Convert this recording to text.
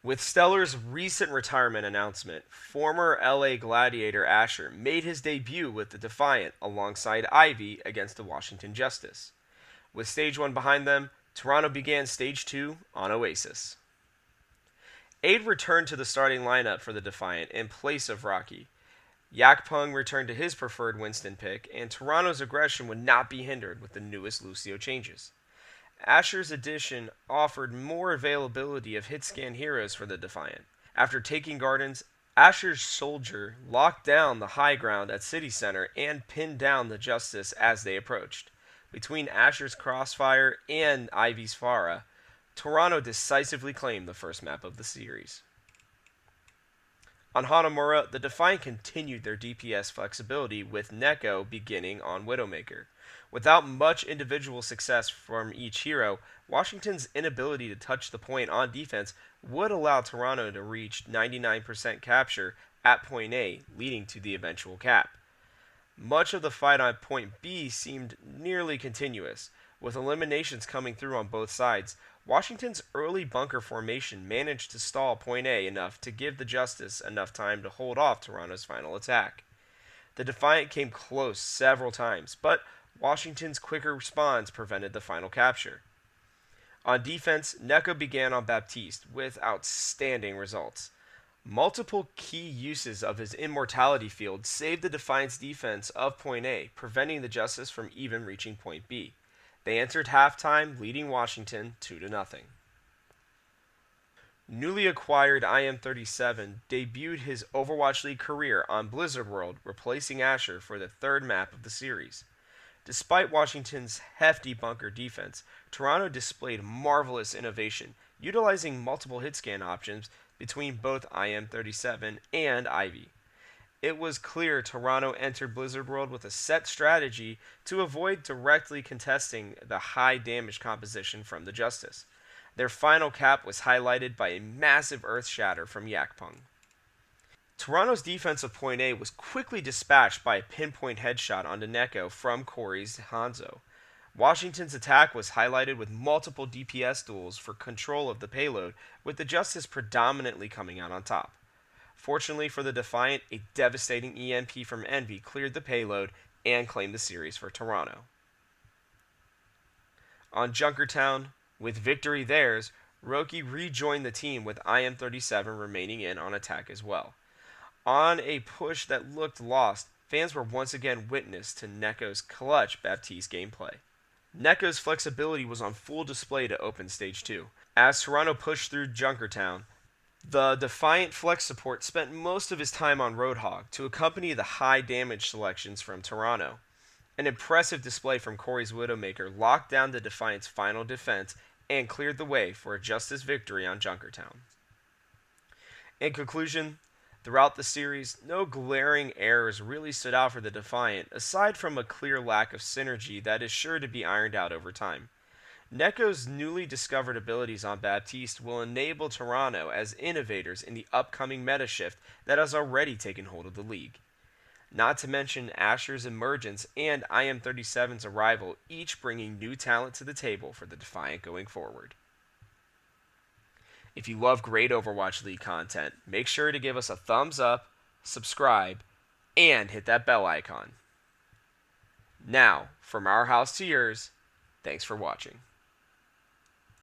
With Stellar's recent retirement announcement, former LA Gladiator Asher made his debut with the Defiant alongside Ivy against the Washington Justice. With Stage 1 behind them, Toronto began Stage 2 on Oasis. Aid returned to the starting lineup for the Defiant in place of Rocky. Yakpung returned to his preferred Winston pick, and Toronto's aggression would not be hindered with the newest Lucio changes. Asher's addition offered more availability of hit scan heroes for the Defiant. After taking Gardens, Asher's soldier locked down the high ground at City Center and pinned down the Justice as they approached. Between Asher's crossfire and Ivy's Farah, Toronto decisively claimed the first map of the series. On Hanamura, the Defiant continued their DPS flexibility with Neko beginning on Widowmaker. Without much individual success from each hero, Washington's inability to touch the point on defense would allow Toronto to reach 99% capture at point A, leading to the eventual cap. Much of the fight on point B seemed nearly continuous, with eliminations coming through on both sides. Washington's early bunker formation managed to stall point A enough to give the Justice enough time to hold off Toronto's final attack. The Defiant came close several times, but Washington's quicker response prevented the final capture. On defense, Neko began on Baptiste with outstanding results. Multiple key uses of his immortality field saved the Defiant's defense of point A, preventing the Justice from even reaching point B. They entered halftime, leading Washington 2-0. Newly acquired IM-37 debuted his Overwatch League career on Blizzard World, replacing Asher for the third map of the series. Despite Washington's hefty bunker defense, Toronto displayed marvelous innovation, utilizing multiple hit scan options between both IM-37 and Ivy. It was clear Toronto entered Blizzard World with a set strategy to avoid directly contesting the high damage composition from the Justice. Their final cap was highlighted by a massive earth shatter from Yakpung. Toronto's defense of point A was quickly dispatched by a pinpoint headshot onto Neko from Corey's Hanzo. Washington's attack was highlighted with multiple DPS duels for control of the payload, with the Justice predominantly coming out on top. Fortunately for the Defiant, a devastating EMP from Envy cleared the payload and claimed the series for Toronto. On Junkertown, with victory theirs, Roki rejoined the team with IM-37 remaining in on attack as well. On a push that looked lost, fans were once again witness to Neko's clutch Baptiste gameplay. Neko's flexibility was on full display to open Stage 2. As Toronto pushed through Junkertown, the Defiant Flex support spent most of his time on Roadhog to accompany the high damage selections from Toronto. An impressive display from Corey's Widowmaker locked down the Defiant's final defense and cleared the way for a Justice victory on Junkertown. In conclusion, throughout the series, no glaring errors really stood out for the Defiant, aside from a clear lack of synergy that is sure to be ironed out over time. Neko's newly discovered abilities on Baptiste will enable Toronto as innovators in the upcoming meta shift that has already taken hold of the league. Not to mention Asher's emergence and IM-37's arrival, each bringing new talent to the table for the Defiant going forward. If you love great Overwatch League content, make sure to give us a thumbs up, subscribe, and hit that bell icon. Now, from our house to yours, thanks for watching.